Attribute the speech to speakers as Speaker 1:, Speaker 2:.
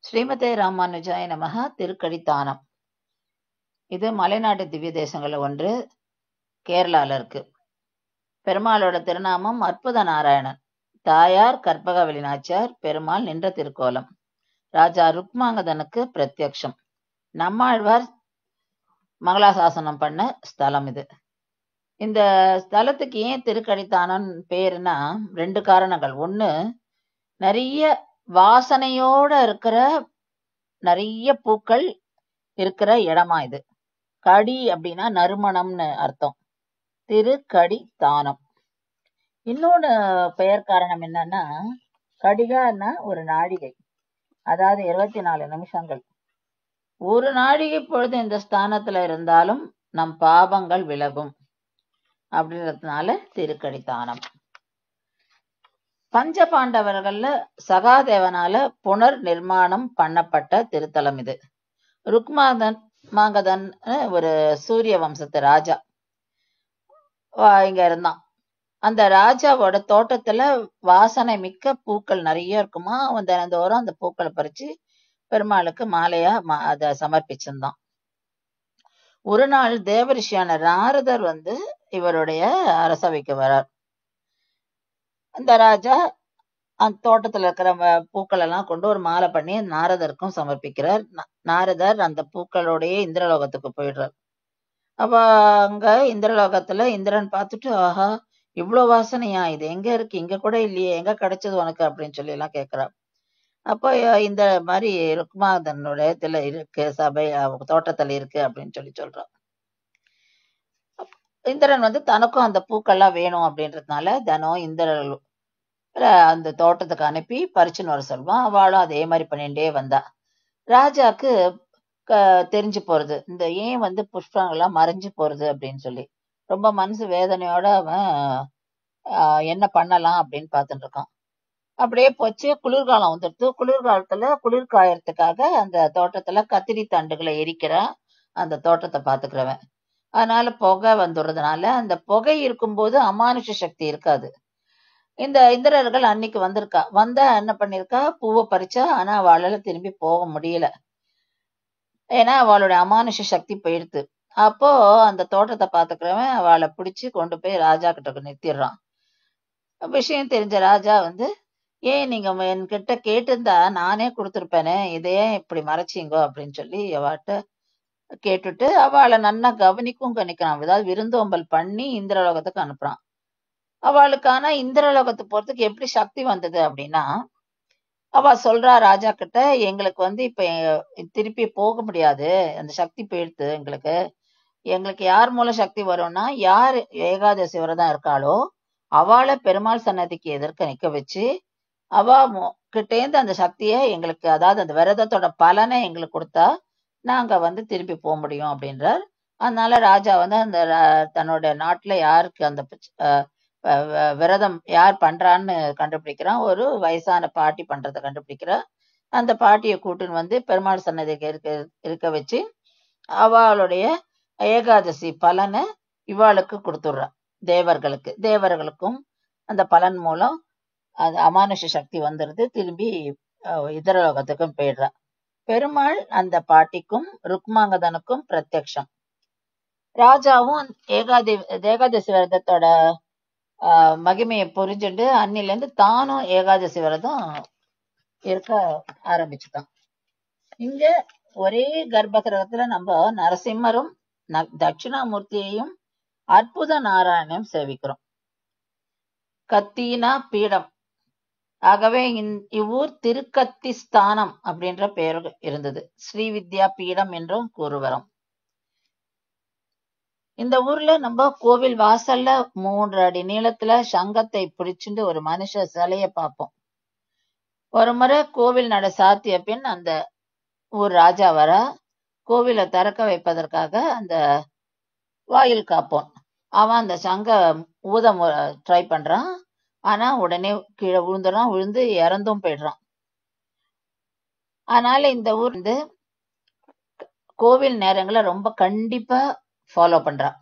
Speaker 1: ஸ்ரீமதே ராமானுஜாய நமஹ. திருக்கடித்தானம். இது மலைநாட்டு திவ்ய தேசங்கள்ல ஒன்று. கேரளால இருக்கு. பெருமாளோட திருநாமம் அற்புத நாராயணன். தாயார் கற்பகவல்லி நாச்சியார். பெருமாள் நின்ற திருக்கோலம். ராஜா ருக்மாங்கதனுக்கு பிரத்யக்ஷம். நம்மாழ்வார் மங்களாசாசனம் பண்ண ஸ்தலம் இது. இந்த ஸ்தலத்துக்கு ஏன் திருக்கடித்தானம் பேருனா 2 காரணங்கள். ஒண்ணு, நிறைய வாசனையோட இருக்கிற நிறைய பூக்கள் இருக்கிற இடமா இது. கடி அப்படின்னா நறுமணம்னு அர்த்தம். திருக்கடித்தானம். இன்னொன்னு பெயர் காரணம் என்னன்னா, கடிகான்னா ஒரு நாழிகை, அதாவது 24 நிமிஷங்கள். ஒரு நாழிகை பொழுது இந்த ஸ்தானத்துல இருந்தாலும் நம் பாவங்கள் விலகும் அப்படின்றதுனால திருக்கடித்தானம். பஞ்ச பாண்டவர்கள்ல சகாதேவனால புனர் நிர்மாணம் பண்ணப்பட்ட திருத்தலம் இது. ருக்மாங்கதன் ஒரு சூரிய வம்சத்து ராஜா இங்க இருந்தான். அந்த ராஜாவோட தோட்டத்துல வாசனை மிக்க பூக்கள் நிறைய இருக்குமா. அவன் தினந்தோறும் அந்த பூக்களை பறிச்சு பெருமாளுக்கு மாலையா அத சமர்ப்பிச்சிருந்தான். ஒரு நாள் தேவரிஷியான நாரதர் இவருடைய அரசவைக்கு வரார். அந்த ராஜா அந்த தோட்டத்துல இருக்கிற பூக்கள் எல்லாம் கொண்டு ஒரு மாலை பண்ணி நாரதருக்கும் சமர்ப்பிக்கிறார். நாரதர் அந்த பூக்களோடய இந்திரலோகத்துக்கு போயிடுறார். அப்ப அங்க இந்திரலோகத்துல இந்திரன் பார்த்துட்டு, ஆஹா, இவ்வளவு வாசனையா, இது எங்க இருக்கு, இங்க கூட இல்லையே, எங்க கிடைச்சது உனக்கு அப்படின்னு சொல்லி எல்லாம் கேட்கிறார். அப்போ இந்த மாதிரி ருக்மாங்கதனுடைய இதுல இருக்கு, சபை தோட்டத்துல இருக்கு அப்படின்னு சொல்றான். இந்திரன் தனக்கும் அந்த பூக்கள்லாம் வேணும் அப்படின்றதுனால தினம் இந்திரன் அந்த தோட்டத்துக்கு அனுப்பி பறிச்சுன்னு வர சொல்லுவான். அவளும் அதே மாதிரி பண்ணிட்டே வந்தா. ராஜாக்கு தெரிஞ்சு போறது, இந்த ஏன் புஷ்பங்கள்லாம் மறைஞ்சு போறது அப்படின்னு சொல்லி ரொம்ப மனசு வேதனையோட அவன் என்ன பண்ணலாம் அப்படின்னு பார்த்துட்டு இருக்கான். அப்படியே போச்சு. குளிர்காலம் வந்துடுது. குளிர்காலத்துல குளிர் காயறதுக்காக அந்த தோட்டத்துல கத்திரி தண்டுகளை எரிக்கிறான் அந்த தோட்டத்தை பாத்துக்கிறவன். அதனால புகை வந்துடுறதுனால அந்த புகை இருக்கும்போது அமானுஷ சக்தி இருக்காது. இந்த இந்திரர்கள் அன்னைக்கு வந்தா என்ன பண்ணிருக்கா, பூவை பறிச்சா. ஆனா அவளால திரும்பி போக முடியல. ஏன்னா அவளுடைய அமானுஷ சக்தி போயிடுத்து. அப்போ அந்த தோட்டத்தை பாத்துக்கிறவன் அவளை பிடிச்சு கொண்டு போய் ராஜா கிட்ட நிறுத்திடுறான். விஷயம் தெரிஞ்ச ராஜா ஏன் நீங்க என்கிட்ட கேட்டிருந்தா நானே கொடுத்துருப்பேனே, இதையே இப்படி மறைச்சிங்கோ அப்படின்னு சொல்லி அவட்ட கேட்டுட்டு அவளை நன்னா கவனிக்கிறான். அதாவது விருந்தோம்பல் பண்ணி இந்திரலோகத்துக்கு அனுப்புறான். அவளுக்கான இந்திரலோகத்துக்கு போறதுக்கு எப்படி சக்தி வந்தது அப்படின்னா, அவ சொல்றா ராஜா கிட்ட, எங்களுக்கு இப்ப திருப்பி போக முடியாது, அந்த சக்தி போயிடுத்து எங்களுக்கு யார் மூலம் சக்தி வரும்னா, யார் ஏகாதசி விரதம் இருக்காளோ அவளை பெருமாள் சன்னதிக்கு எதிர்க்க நிக்க வச்சு அவ கிட்டேந்து அந்த சக்தியை எங்களுக்கு, அதாவது அந்த விரதத்தோட பலனை எங்களுக்கு கொடுத்தா நாங்க திருப்பி போக முடியும் அப்படின்றார். அதனால ராஜா அந்த தன்னோட நாட்டுல யாருக்கு அந்த விரதம் யார் பண்றான்னு கண்டுபிடிக்கிறான். ஒரு வயசான பாட்டி பண்றதை கண்டுபிடிக்கிறா. அந்த பாட்டியை கூட்டுன்னு பெருமாள் சன்னதிக்கு இருக்க வச்சு அவளுடைய ஏகாதசி பலனை இவாளுக்கு கொடுத்துடுறா. தேவர்களுக்கும் அந்த பலன் மூலம் அது அமானுஷ சக்தி வந்துருது. திரும்பி இதரலோகத்துக்கும் போயிடுறா. பெருமாள் அந்த பாட்டிக்கும் ருக்மாங்கதனுக்கும் பிரத்யக்ஷம். ராஜாவும் ஏகாதசி விரதத்தோட மகிமையை புரிஞ்சுட்டு அன்னில இருந்து தானும் ஏகாதசி விரதம் இருக்க ஆரம்பிச்சுட்டான். இங்க ஒரே கர்ப்பகிரகத்துல நம்ம நரசிம்மரும் தட்சிணாமூர்த்தியையும் அற்புத நாராயணையும் சேவிக்கிறோம். கத்தீனா பீடம். ஆகவே இவ்வூர் திருக்கத்தி ஸ்தானம் அப்படின்ற பெயர் இருந்தது. ஸ்ரீவித்யா பீடம் என்றும் கூறுவரும். இந்த ஊர்ல நம்ம கோவில் வாசல்ல 3 அடி நீளத்துல சங்கத்தை பிடிச்சுட்டு ஒரு மனுஷ சிலைய பார்ப்போம். ஒரு முறை கோவில் நட சாத்திய பின் அந்த ஊர் ராஜா வர கோவிலை திறக்க வைப்பதற்காக அந்த வாயில் காப்போம் அவன் அந்த சங்க ஊத ட்ரை பண்றான். ஆனா உடனே கீழே விழுந்து இறந்தும் போயிடுறான். அதனால இந்த ஊர் கோவில் நேரங்களை ரொம்ப கண்டிப்பா ஃபாலோ பண்றான்.